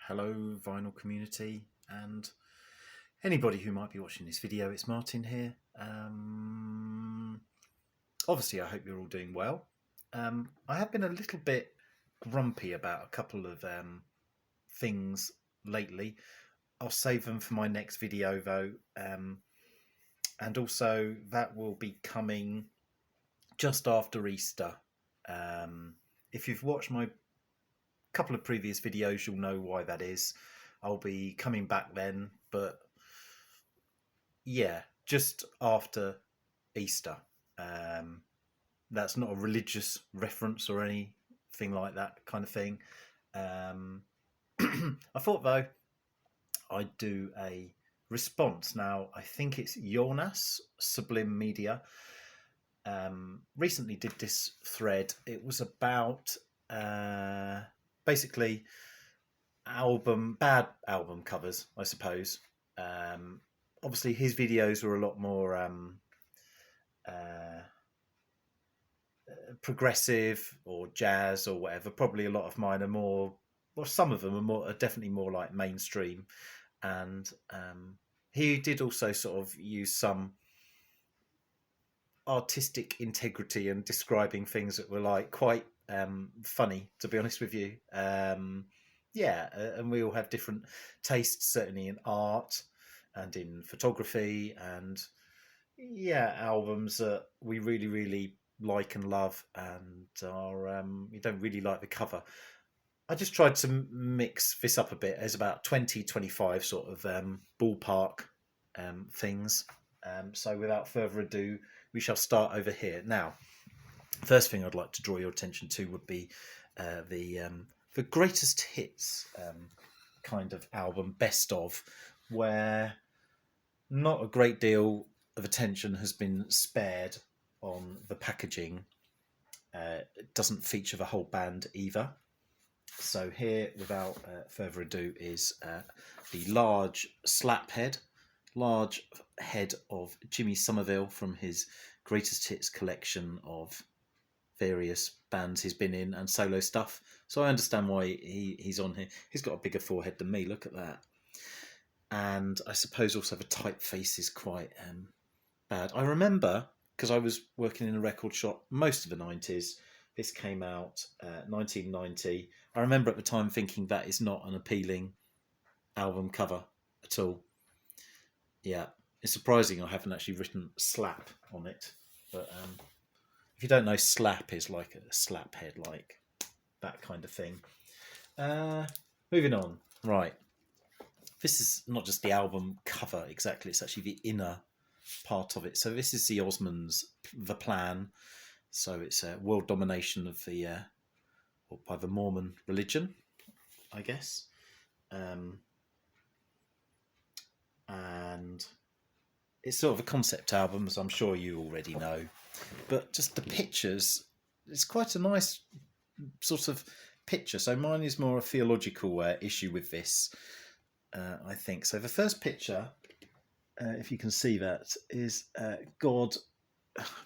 Hello vinyl community and anybody who might be watching this video. It's Martin here. Obviously I hope you're all doing well. I have been a little bit grumpy about a couple of things lately. I'll save them for my next video though, and also that will be coming just after Easter. If you've watched my couple of previous videos, you'll know why that is. I'll be coming back then, but yeah, just after Easter. That's not a religious reference or anything like that kind of thing. I thought though I'd do a response. Now I think it's Jonås, Sublim Media, recently did this thread. It was about basically bad album covers, I suppose. Obviously his videos were a lot more progressive or jazz or whatever. Probably a lot of mine are more, well, some of them are definitely more like mainstream. And he did also sort of use some artistic integrity and describing things that were like quite funny, to be honest with you. And we all have different tastes, certainly in art and in photography, and albums that we really like and love, and are we don't really like the cover. I just tried to mix this up a bit. There's about 20-25 sort of ballpark things. So without further ado, we shall start over here. Now, first thing I'd like to draw your attention to would be the greatest hits kind of album, best of, where not a great deal of attention has been spared on the packaging. It doesn't feature the whole band either. So here, without further ado, is the large head of Jimmy Somerville from his greatest hits collection of various bands he's been in and solo stuff. So I understand why he's on here. He's got a bigger forehead than me, look at that. And I suppose also the typeface is quite bad. I remember, because I was working in a record shop most of the 90s, this came out 1990. I remember at the time thinking that is not an appealing album cover at all. Yeah, it's surprising I haven't actually written slap on it. But if you don't know, slap is like a slap head, like that kind of thing. Moving on. Right. This is not just the album cover exactly, it's actually the inner part of it. So this is the Osmonds' The Plan. So it's a world domination of by the Mormon religion, I guess. And it's sort of a concept album, as I'm sure you already know. But just the pictures, it's quite a nice sort of picture. So mine is more a theological issue with this, I think. So the first picture, if you can see that, is God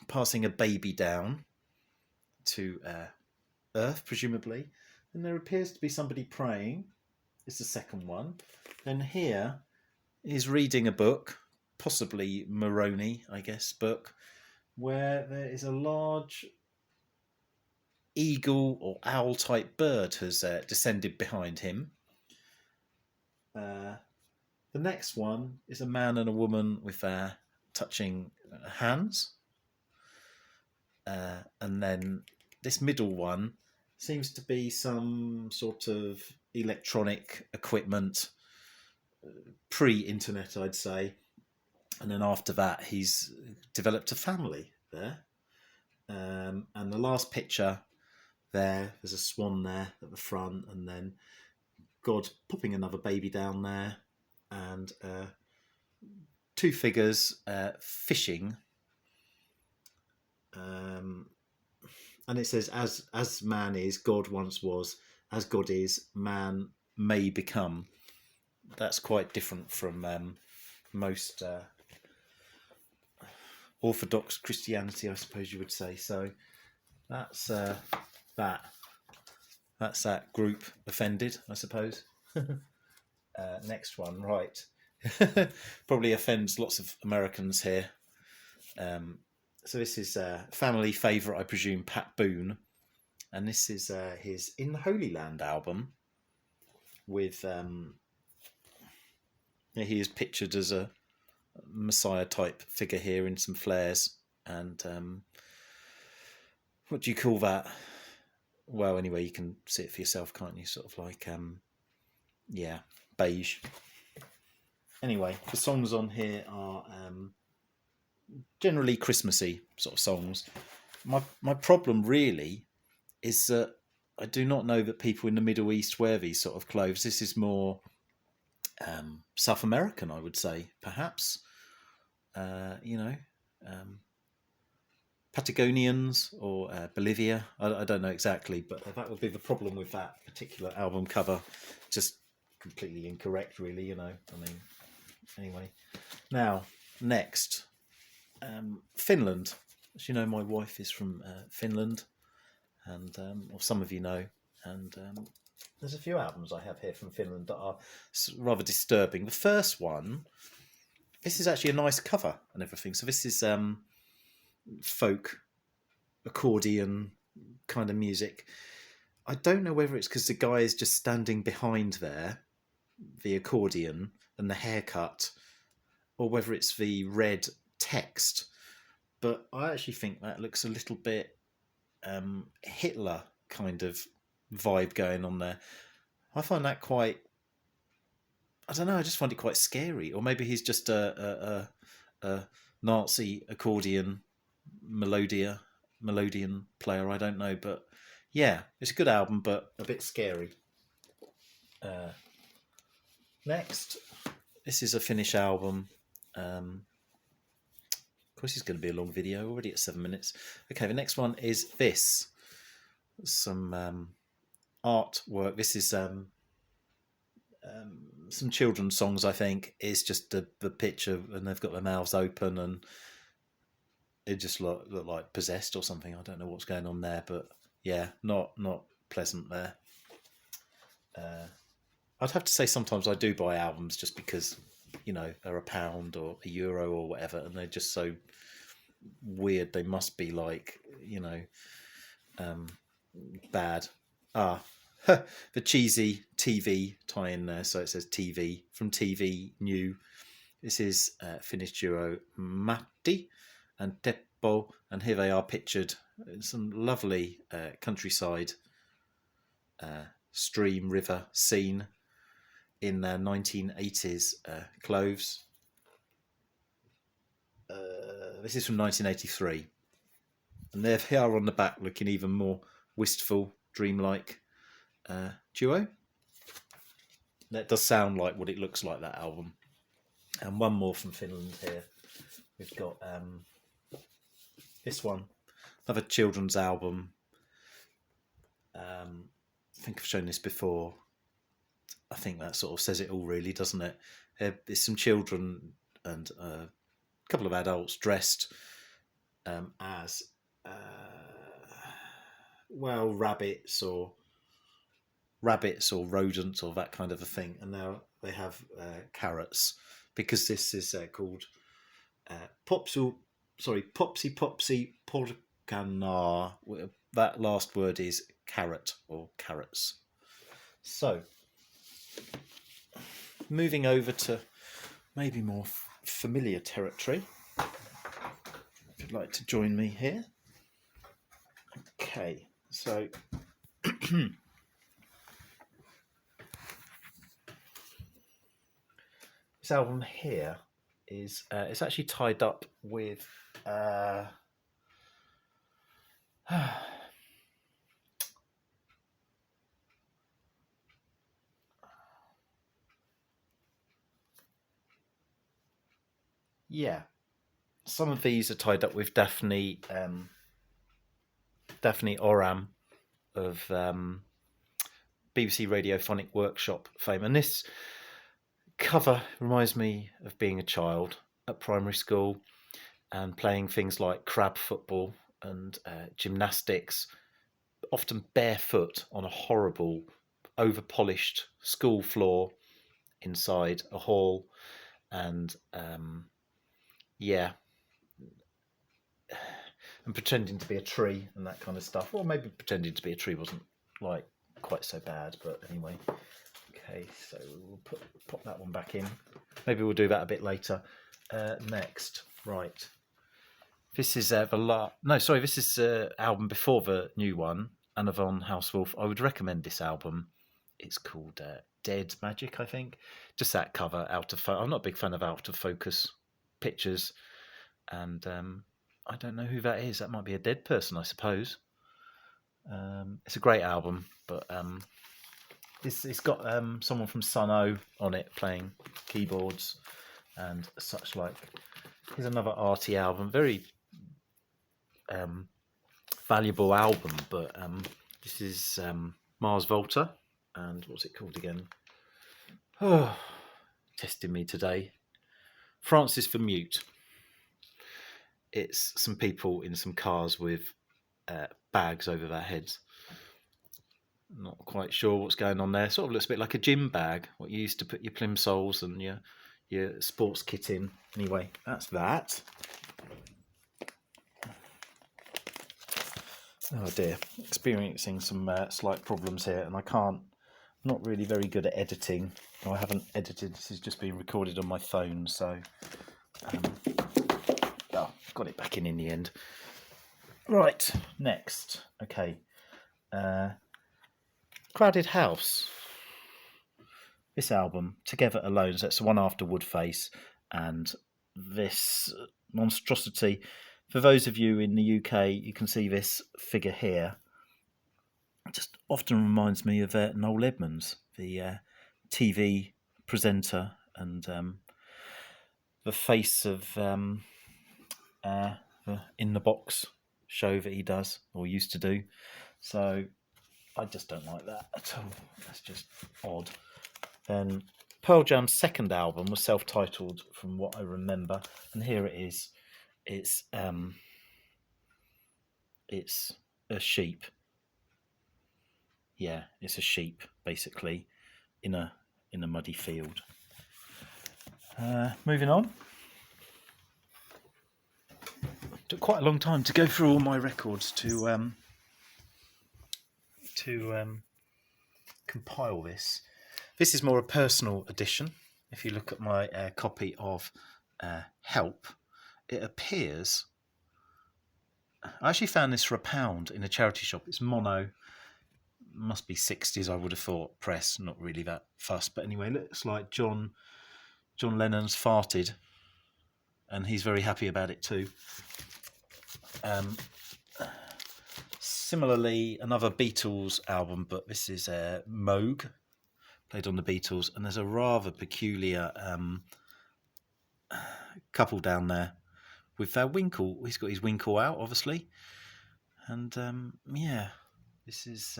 passing a baby down to earth, presumably. And there appears to be somebody praying. It's the second one. Then here is reading a book, possibly Moroni, I guess, book, where there is a large eagle or owl type bird has descended behind him. The next one is a man and a woman with touching hands. And then this middle one seems to be some sort of electronic equipment, pre-internet, I'd say. And then after that, he's developed a family there. And the last picture there's a swan there at the front, and then God popping another baby down there, and two figures fishing. And it says, as man is, God once was, as God is, man may become. That's quite different from most Orthodox Christianity, I suppose you would say. So that's that group offended, I suppose. Next one, right. Probably offends lots of Americans here. So this is a family favourite, I presume, Pat Boone. And this is his In the Holy Land album with... he is pictured as a Messiah type figure here in some flares. And what do you call that? Well, anyway, you can see it for yourself, can't you? Sort of like, beige. Anyway, the songs on here are generally Christmassy sort of songs. My problem really is that I do not know that people in the Middle East wear these sort of clothes. This is more South American, I would say, perhaps. Patagonians or Bolivia. I don't know exactly, but that would be the problem with that particular album cover. Just completely incorrect, really, I mean, anyway. Now, next, Finland. As you know, my wife is from Finland, and or some of you know, and there's a few albums I have here from Finland that are rather disturbing. The first one, this is actually a nice cover and everything. So this is folk accordion kind of music. I don't know whether it's because the guy is just standing behind there, the accordion and the haircut, or whether it's the red text. But I actually think that looks a little bit Hitler kind of vibe going on there. I find that quite, I don't know, I just find it quite scary. Or maybe he's just a Nazi accordion melodian player, I don't know. But yeah, it's a good album, but a bit scary. Next, this is a Finnish album. Of course, it's going to be a long video, already at 7 minutes. Okay, the next one is this. Some artwork. This is some children's songs, I think. It's just the picture, and they've got their mouths open, and it just look like possessed or something. I don't know what's going on there, but yeah, not pleasant there. I'd have to say sometimes I do buy albums just because, they're £1 or €1 or whatever, and they're just so weird. They must be like, bad. The cheesy TV tie-in there. So it says TV from TV New. This is Finnish duo Matti and Teppo, and here they are pictured in some lovely countryside stream river scene in their 1980s clothes. This is from 1983, and there they are on the back, looking even more wistful, dreamlike duo. That does sound like what it looks like, that album. And one more from Finland here. We've got this one, another children's album. I think I've shown this before. I think that sort of says it all, really, doesn't it? There's some children and a couple of adults dressed as rabbits or rodents or that kind of a thing, and now they have carrots, because this is called Popsy Porkana. That last word is carrot or carrots. So, moving over to maybe more familiar territory. If you'd like to join me here. Okay, so this album here is it's actually tied up with some of these are tied up with Daphne Oram of BBC Radiophonic Workshop fame, and this cover reminds me of being a child at primary school and playing things like crab football and gymnastics, often barefoot on a horrible, over-polished school floor inside a hall, and yeah, and pretending to be a tree and that kind of stuff. Or maybe pretending to be a tree wasn't like quite so bad, but anyway. Okay, so we'll pop that one back in. Maybe we'll do that a bit later. Next, right. This is this is album before the new one, Anna von Hauswolf. I would recommend this album. It's called Dead Magic, I think. Just that cover, I'm not a big fan of out of focus pictures, and I don't know who that is. That might be a dead person, I suppose. It's a great album, but it's got someone from Sun O on it playing keyboards and such like. Here's another arty album, very valuable album, but this is Mars Volta, and what's it called again? Oh, testing me today. Francis the Mute. It's some people in some cars with bags over their heads. Not quite sure what's going on there. Sort of looks a bit like a gym bag, what you used to put your plimsolls and your sports kit in. Anyway, that's that. Oh dear, experiencing some slight problems here, and not really very good at editing. I haven't edited, this is just being recorded on my phone, so got it back in the end. Right, next, okay. Crowded House. This album, Together Alone, so it's the one after Woodface, and this monstrosity. For those of you in the UK, you can see this figure here. It just often reminds me of Noel Edmonds, the TV presenter and the face of the In the Box show that he does, or used to do. So I just don't like that at all. That's just odd. Then Pearl Jam's second album was self-titled, from what I remember, and here it is. It's a sheep. Yeah, it's a sheep basically in a muddy field. Moving on. Took quite a long time to go through all my records to compile this. This is more a personal edition. If you look at my copy of Help, it appears. I actually found this for £1 in a charity shop. It's mono, must be 60s, I would have thought, press, not really that fussed. But anyway, looks like John Lennon's farted, and he's very happy about it too. Similarly, another Beatles album, but this is Moog, played on the Beatles, and there's a rather peculiar couple down there with Winkle. He's got his Winkle out, obviously, and this is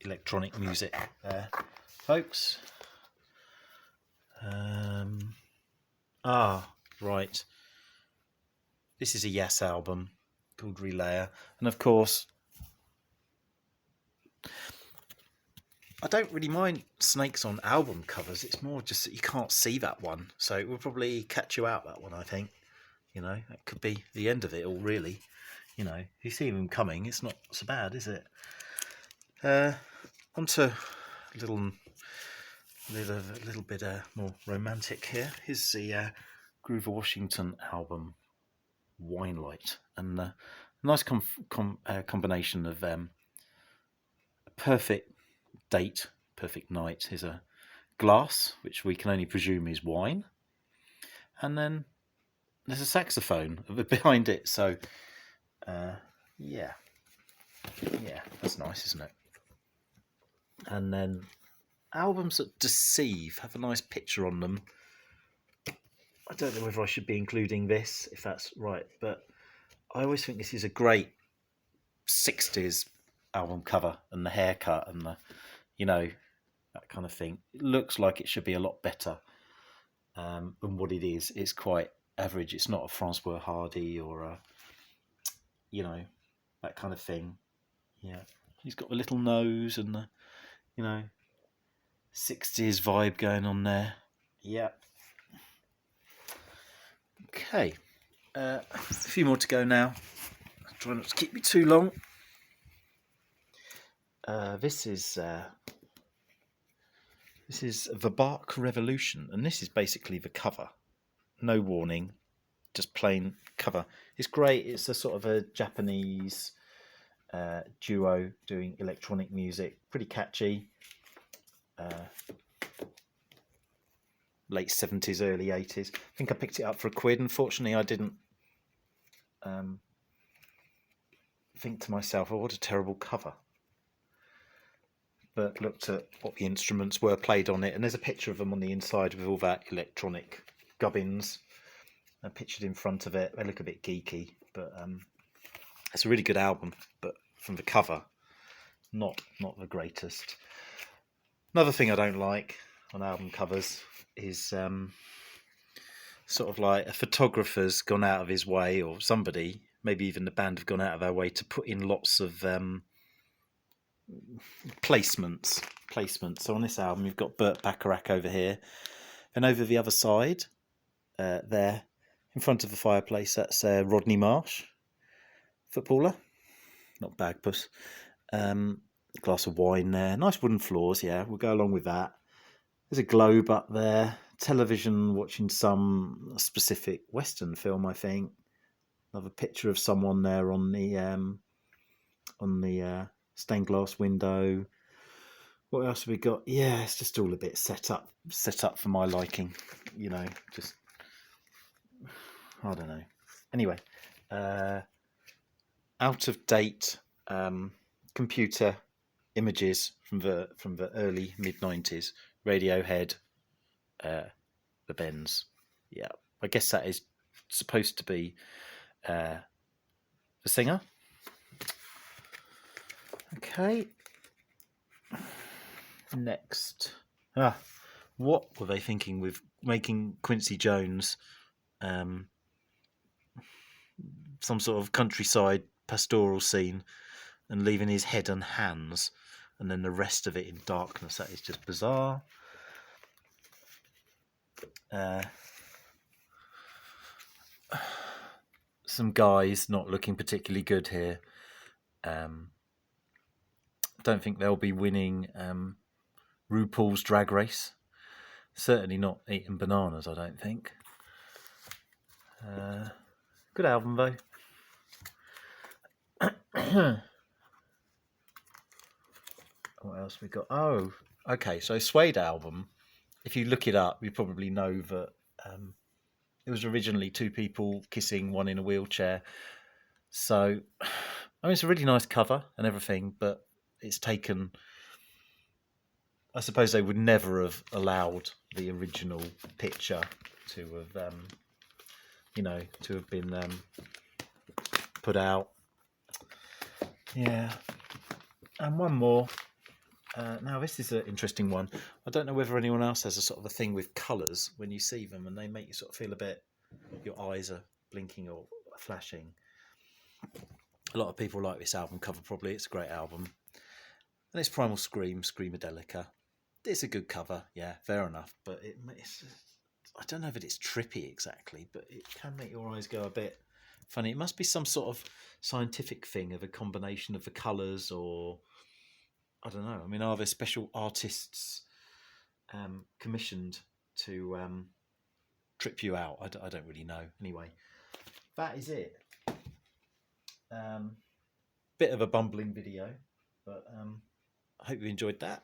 electronic music there, folks. Right. This is a Yes album called Relayer, and of course, I don't really mind snakes on album covers. It's more just that you can't see that one, so it will probably catch you out, that one, I think. That could be the end of it all, really. If you see them coming, it's not so bad, is it? On to a little bit more romantic here. Here's the Grover Washington album, Wine Light, and a nice combination of a perfect date, perfect night. Here's a glass, which we can only presume is wine, and then there's a saxophone behind it. So, that's nice, isn't it? And then albums that deceive have a nice picture on them. I don't know whether I should be including this, if that's right, but I always think this is a great 60s album cover, and the haircut and the, that kind of thing. It looks like it should be a lot better than what it is. It's quite average. It's not a Francois Hardy or a, that kind of thing. Yeah, he's got the little nose and the, 60s vibe going on there. Yep. Okay. A few more to go now. I'll try not to keep me too long. This is The Bark Revolution, and this is basically the cover. No warning, just plain cover. It's great. It's a sort of a Japanese duo doing electronic music. Pretty catchy. Late 70s, early 80s. I think I picked it up for £1. Unfortunately, I didn't think to myself, oh, what a terrible cover. But looked at what the instruments were played on it, and there's a picture of them on the inside with all that electronic gubbins pictured in front of it. They look a bit geeky, but it's a really good album. But from the cover, not the greatest. Another thing I don't like on album covers is sort of like a photographer's gone out of his way, or somebody, maybe even the band, have gone out of their way to put in lots of placements. So on this album, you've got Burt Bacharach over here, and over the other side, there, in front of the fireplace, that's Rodney Marsh, footballer, not Bagpuss. Glass of wine there, nice wooden floors. Yeah, we'll go along with that. There's a globe up there. Television, watching some specific Western film, I think. Another picture of someone there on the stained glass window. What else have we got? Yeah, it's just all a bit set up for my liking. You know, just I don't know. Anyway, out of date computer images from the early mid-90s. Radiohead, the Bends. Yeah, I guess that is supposed to be the singer. Okay. Next. What were they thinking with making Quincy Jones some sort of countryside pastoral scene and leaving his head and hands and then the rest of it in darkness? That is just bizarre. Some guys not looking particularly good here. Don't think they'll be winning RuPaul's Drag Race. Certainly not eating bananas, I don't think. Good album, though. What else we got? Oh, okay. So Suede album, if you look it up, you probably know that it was originally two people kissing, one in a wheelchair. So, I mean, it's a really nice cover and everything, but it's taken... I suppose they would never have allowed the original picture to have, to have been put out. Yeah. And one more. Now, this is an interesting one. I don't know whether anyone else has a sort of a thing with colours when you see them, and they make you sort of feel a bit, your eyes are blinking or flashing. A lot of people like this album cover, probably. It's a great album. And it's Primal Scream, Screamadelica. It's a good cover, yeah, fair enough. But it's I don't know that it's trippy exactly, but it can make your eyes go a bit funny. It must be some sort of scientific thing of a combination of the colours, or I don't know. I mean, are there special artists commissioned to trip you out? I don't really know. Anyway, that is it. Bit of a bumbling video, but I hope you enjoyed that.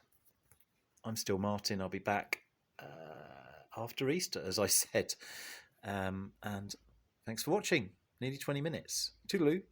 I'm still Martin. I'll be back after Easter, as I said. And thanks for watching. Nearly 20 minutes. Toodaloo.